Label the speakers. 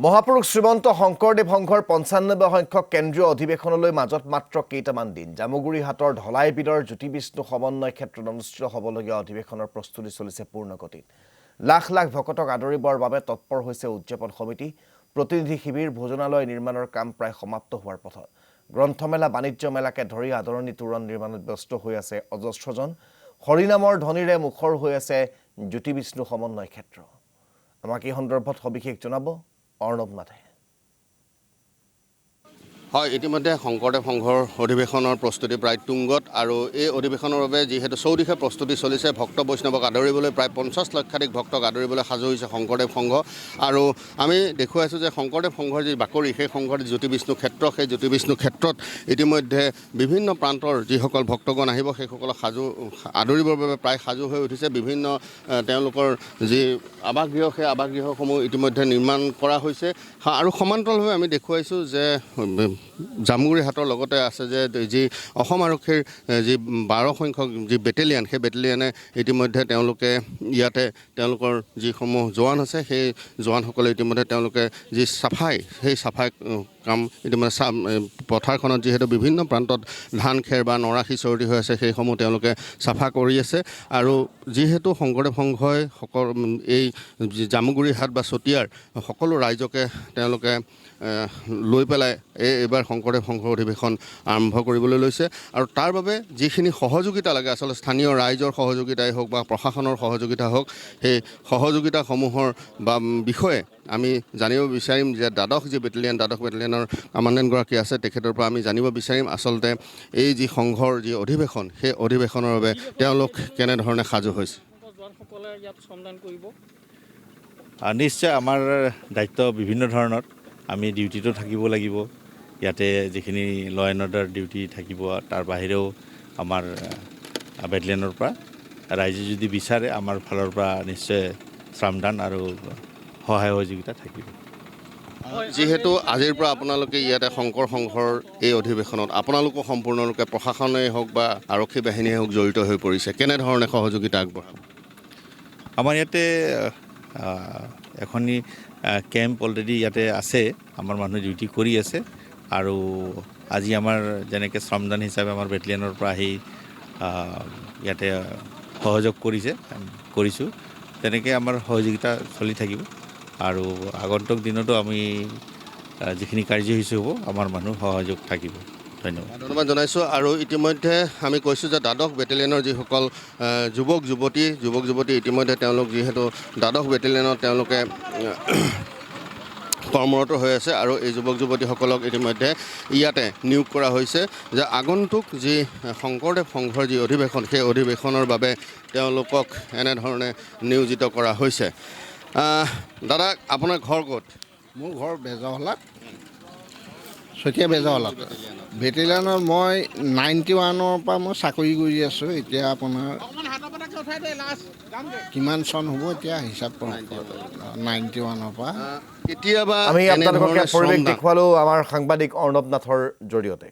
Speaker 1: মহাপুৰুষ শ্ৰীমন্ত শংকৰদেৱ সংঘৰ ৯৫ সংখ্যক কেন্দ্ৰীয় অধিৱেশনলৈ মাজত মাত্ৰ কেইটামান দিন জামুগুৰিহাটৰ ঢলাইবিলৰ জ্যোতি বিষ্ণু সমন্বয় ক্ষেত্ৰত অনুষ্ঠিত হ'বলগীয়া অধিৱেশনৰ প্ৰস্তুতি চলিছে পূৰ্ণগতিত লাখ লাখ ভকতক আদৰিবৰ বাবে তৎপৰ হৈছে উদযাপন সমিতি প্ৰতিনিধি শিবিৰ ভোজনালয় নিৰ্মাণৰ কাম প্ৰায় সমাপ্ত হোৱাৰ পথত গ্ৰন্থমেলা বাণিজ্য মেলাকে ধৰি আদৰণি তোৰণ নিৰ্মাণত ব্যস্ত হৈ আছে অজস্ৰজন হৰিনামৰ ধ্বনিৰে মুখৰ হৈ আছে জ্যোতি বিষ্ণু সমন্বয় ক্ষেত্ৰ আমাক এই সন্দৰ্ভত সবিশেষ জনাব অৰ্ণৱ নাথে
Speaker 2: হয় ইতিমধ্যে শংকৰদেৱ সংঘৰ অধিৱেশনৰ প্ৰস্তুতি প্ৰায় তুংগত আৰু এই অধিৱেশনৰ বাবে যিহেতু চৌদিশে প্ৰস্তুতি চলিছে ভক্ত বৈষ্ণৱক আদৰিবলৈ প্ৰায় ৫০ লক্ষাধিক ভক্তক আদৰিবলৈ সাজু হৈছে শংকৰদেৱ সংঘ আৰু আমি দেখুৱাইছোঁ যে শংকৰদেৱ সংঘৰ যি বাকৰি সেই সংঘৰ জ্যোতি বিষ্ণু ক্ষেত্ৰ সেই জ্যোতি বিষ্ণু ক্ষেত্ৰত ইতিমধ্যে বিভিন্ন প্ৰান্তৰ যিসকল ভক্তগণ আহিব সেইসকলক আদৰিবৰ বাবে প্ৰায় সাজু হৈ উঠিছে বিভিন্ন তেওঁলোকৰ যি আৱাসগৃহ সেই আৱাসগৃহসমূহ ইতিমধ্যে নিৰ্মাণ কৰা হৈছে আৰু সমান্তৰালভাৱে আমি দেখুৱাইছোঁ যে জামুগুৰিহাটৰ লগতে আছে যে যি অসম আৰক্ষীৰ যি ১২ সংখ্যক যি বেটেলিয়ান সেই বেটেলিয়ানে ইতিমধ্যে তেওঁলোকে ইয়াতে তেওঁলোকৰ যিসমূহ জোৱান আছে সেই জোৱানসকলে ইতিমধ্যে তেওঁলোকে যি চাফাই সেই চাফাই কাম ইতিমধ্যে পথাৰখনত যিহেতু বিভিন্ন প্ৰান্তত ধান খেৰ বা নৰা সিঁচৰতি হৈ আছে সেইসমূহ তেওঁলোকে চাফা কৰি আছে আৰু যিহেতু শংকৰদেৱ সংঘই এই জামুগুৰিহাট বা চতিয়াৰ সকলো ৰাইজকে তেওঁলোকে লৈ পেলাই এইবাৰ শংকৰদেৱ সংঘৰ অধিৱেশন আৰম্ভ কৰিবলৈ লৈছে আৰু তাৰ বাবে যিখিনি সহযোগিতা লাগে আচলতে স্থানীয় ৰাইজৰ সহযোগিতাই হওক বা প্ৰশাসনৰ সহযোগিতা হওক সেই সহযোগিতাসমূহৰ বা বিষয়ে আমি জানিব বিচাৰিম যে দ্বাদশ বেটেলিয়ানৰ কমাণ্ডেণ্টগৰাকী আছে তেখেতৰ পৰা আমি জানিব বিচাৰিম আচলতে এই যি সংঘৰ যি অধিৱেশন সেই অধিৱেশনৰ বাবে তেওঁলোক কেনেধৰণে সাজু হৈছে
Speaker 3: নিশ্চয় আমাৰ দায়িত্ব বিভিন্ন ধৰণৰ আমি ডিউটিটো থাকিব লাগিব ইয়াতে যিখিনি ল এণ্ড অৰ্ডাৰ ডিউটি থাকিব তাৰ বাহিৰেও আমাৰ বেটেলিয়ানৰ পৰা ৰাইজে যদি বিচাৰে আমাৰ ফালৰ পৰা নিশ্চয় শ্ৰমদান আৰু সহায় সহযোগিতা থাকিব
Speaker 2: যিহেতু আজিৰ পৰা আপোনালোকে ইয়াতে শংকৰ সংঘৰ এই অধিৱেশনত আপোনালোকো সম্পূৰ্ণৰূপে প্ৰশাসনেই হওক বা আৰক্ষী বাহিনীয়ে হওক জড়িত হৈ পৰিছে কেনেধৰণে সহযোগিতা আগবঢ়াব
Speaker 3: আমাৰ ইয়াতে এখনি কেম্প অলৰেডি ইয়াতে আছে আমাৰ মানুহ ডিউটি কৰি আছে আৰু আজি আমাৰ যেনেকৈ শ্ৰমদান হিচাপে আমাৰ বেটেলিয়ানৰ পৰা আহি ইয়াতে সহযোগ কৰিছোঁ তেনেকৈ আমাৰ সহযোগিতা চলি থাকিব আৰু আগন্তুক দিনতো আমি যিখিনি কাৰ্যসূচী হ'ব আমাৰ মানুহ সহযোগ থাকিব ধন্যবাদ
Speaker 2: জনাইছোঁ আৰু ইতিমধ্যে আমি কৈছোঁ যে দ্বাদশ বেটেলিয়ানৰ যিসকল যুৱক যুৱতী ইতিমধ্যে তেওঁলোক যিহেতু দ্বাদশ বেটেলিয়ানত তেওঁলোকে কৰ্মৰত হৈ আছে আৰু এই যুৱক যুৱতীসকলক ইতিমধ্যে ইয়াতে নিয়োগ কৰা হৈছে যে আগন্তুক যি শংকৰদেৱ সংঘৰ যি অধিৱেশন সেই অধিৱেশনৰ বাবে তেওঁলোকক এনেধৰণে নিয়োজিত কৰা হৈছে দাদা আপোনাৰ ঘৰ ক'ত
Speaker 4: মোৰ ঘৰ বেজহলাত চতিয়া বেজহলাত বেটেলিয়ানত মই 91ৰ পৰা মই চাকৰি কৰি আছোঁ এতিয়া আপোনাৰ কিমান চন হ'ব এতিয়া হিচাপ 91ৰ পৰা
Speaker 1: কেতিয়াবা আমি আপোনালোকক পৰিৱেশ দেখুৱালোঁ আমাৰ সাংবাদিক অৰ্ণৱ নাথৰ জৰিয়তে